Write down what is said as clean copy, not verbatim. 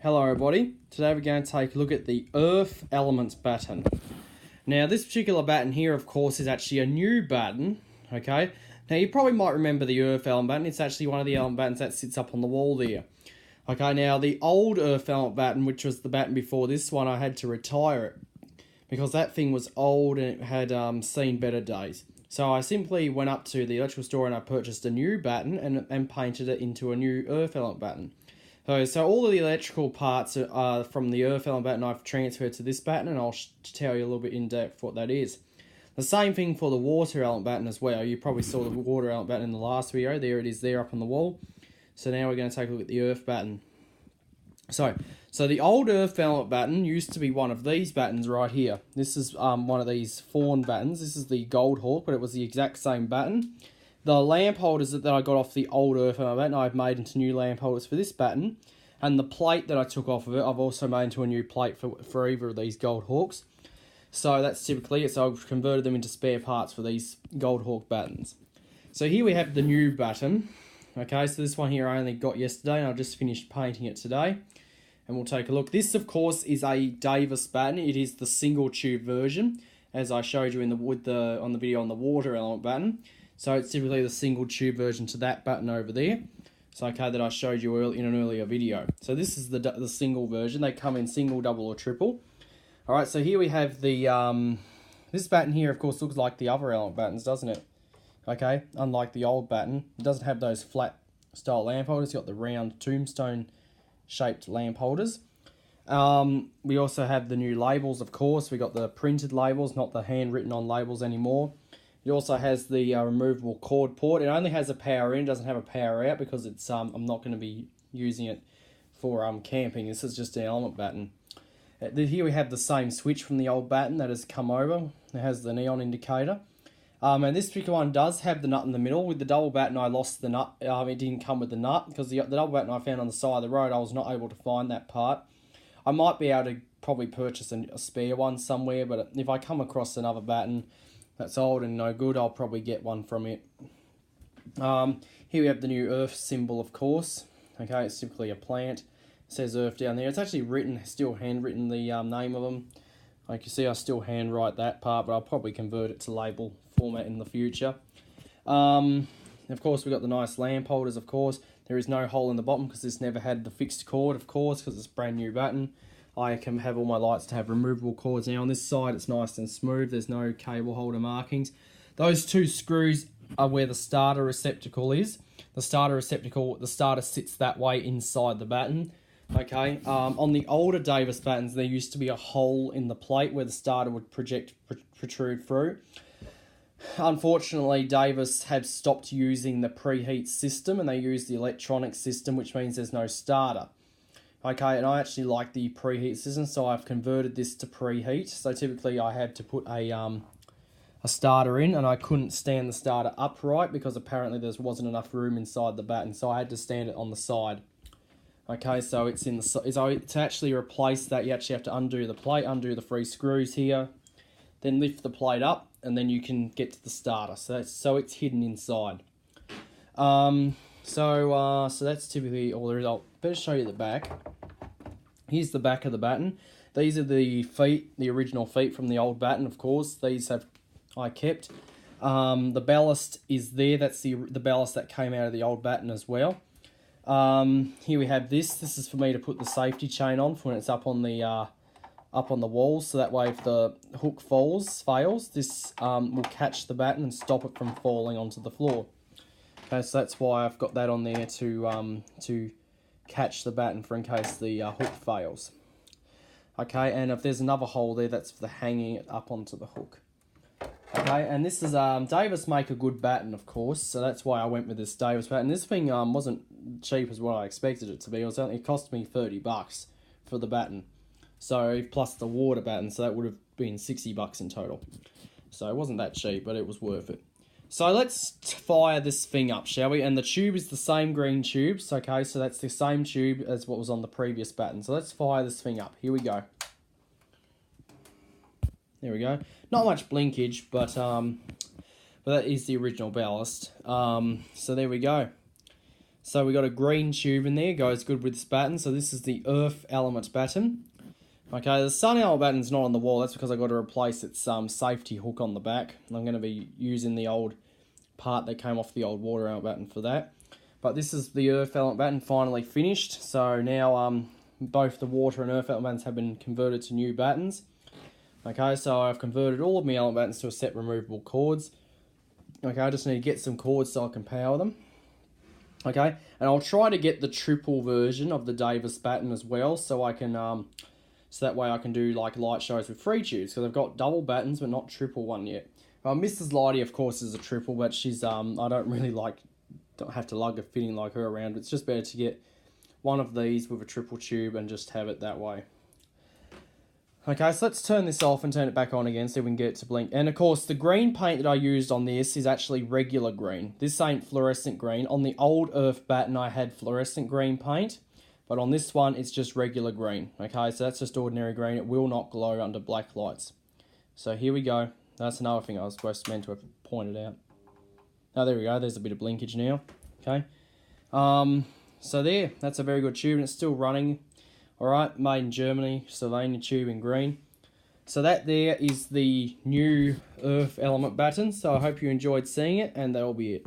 Hello everybody, today we're going to take a look at the Earth Elements batten. Now this particular batten here of course is actually a new batten, okay? Now you probably might remember the Earth Element batten, it's actually one of the element battens that sits up on the wall there. Okay, now the old Earth Element batten, which was the batten before this one, I had to retire it because that thing was old and it had seen better days. So I simply went up to the electrical store and I purchased a new batten and painted it into a new Earth Element batten. So all of the electrical parts are from the Earth Element batten I've transferred to this batten, and I'll tell you a little bit in depth what that is. The same thing for the Water Element batten as well. You probably saw the Water Element batten in the last video. There it is there up on the wall. So now we're going to take a look at the Earth batten. So the old Earth Element batten used to be one of these battens right here. This is one of these fawn battens. This is the Gold Hawk, but it was the exact same batten. The lamp holders that I got off the old Earth Element batten, I've made into new lamp holders for this batten. And the plate that I took off of it, I've also made into a new plate for either of these Gold Hawks. So that's typically it. So I've converted them into spare parts for these Gold Hawk battens. So here we have the new batten. Okay, so this one here I only got yesterday, and I've just finished painting it today. And we'll take a look. This, of course, is a Davis batten. It is the single tube version, as I showed you on the video on the Water Element batten. So it's typically the single tube version to that batten over there. So okay, that I showed you in an earlier video. So this is the single version. They come in single, double, or triple. All right, so here we have the this batten here. Of course, looks like the other element battens, doesn't it? Okay, unlike the old batten, it doesn't have those flat style lamp holders. It's got the round tombstone shaped lamp holders. We also have the new labels, of course. We got the printed labels, not the handwritten on labels anymore. It also has the removable cord port. It only has a power in, doesn't have a power out because it's I'm not going to be using it for camping. This is just an element batten. Here we have the same switch from the old batten that has come over. It has the neon indicator. And this particular one does have the nut in the middle. With the double batten, I lost the nut. It didn't come with the nut because the double batten I found on the side of the road, I was not able to find that part. I might be able to probably purchase a spare one somewhere, but if I come across another batten that's old and no good, I'll probably get one from it. Here we have the new Earth symbol, of course. Okay, it's simply a plant. It says Earth down there. It's actually written, still handwritten, the name of them. Like you see, I still handwrite that part, but I'll probably convert it to label format in the future. Of course, we've got the nice lamp holders, of course. There is no hole in the bottom because this never had the fixed cord, of course, because it's a brand new batten. I can have all my lights to have removable cords. Now on this side, it's nice and smooth. There's no cable holder markings. Those two screws are where the starter receptacle is. The starter sits that way inside the batten. Okay, on the older Davis battens, there used to be a hole in the plate where the starter would protrude through. Unfortunately, Davis have stopped using the preheat system and they use the electronic system, which means there's no starter. Okay, and I actually like the preheat system, so I've converted this to preheat. So typically I had to put a starter in, and I couldn't stand the starter upright because apparently there wasn't enough room inside the batten, so I had to stand it on the side. Okay, so it's in the so to actually replace that, you actually have to undo the plate, undo the 3 screws here, then lift the plate up, and then you can get to the starter. So it's hidden inside. So that's typically all there is. I'll better show you the back. Here's the back of the batten. These are the feet, the original feet from the old batten, of course. These I kept. The ballast is there. That's the ballast that came out of the old batten as well. Here we have this. This is for me to put the safety chain on for when it's up on the wall, so that way if the hook fails, this will catch the batten and stop it from falling onto the floor. Okay, so that's why I've got that on there to catch the batten for in case the hook fails. Okay, and if there's another hole there, that's for hanging it up onto the hook. Okay, and this is Davis make a good batten, of course, so that's why I went with this Davis batten. This thing wasn't cheap as what I expected it to be. It cost me $30 for the batten, so plus the water batten, so that would have been $60 in total. So it wasn't that cheap, but it was worth it. So let's fire this thing up, shall we? And the tube is the same green tubes, okay? So that's the same tube as what was on the previous batten. So let's fire this thing up. Here we go. There we go. Not much blinkage, but that is the original ballast. So there we go. So we got a green tube in there, goes good with this batten. So this is the earth element batten. Okay, the sun element batten's not on the wall. That's because I got to replace its safety hook on the back. I'm going to be using the old part that came off the old water element batten for that. But this is the earth element batten finally finished. So now both the water and earth element battens have been converted to new battens. Okay, so I've converted all of my element battens to a set removable cords. Okay, I just need to get some cords so I can power them. Okay, and I'll try to get the triple version of the Davis batten as well, so I can so that way I can do like light shows with free tubes, because I've got double battens but not triple one yet. Mrs. Lighty, of course, is a triple, but she's I don't really don't have to lug a fitting like her around. It's just better to get one of these with a triple tube and just have it that way. Okay, so let's turn this off and turn it back on again so we can get it to blink. And of course, the green paint that I used on this is actually regular green. This ain't fluorescent green. On the old earth batten, I had fluorescent green paint, but on this one, it's just regular green. Okay, so that's just ordinary green. It will not glow under black lights. So here we go. That's another thing I was meant to have pointed out. Oh, there we go. There's a bit of blinkage now. Okay. So there, that's a very good tube, and it's still running. Alright, made in Germany, Sylvania tube in green. So that there is the new earth element batten. So I hope you enjoyed seeing it, and that'll be it.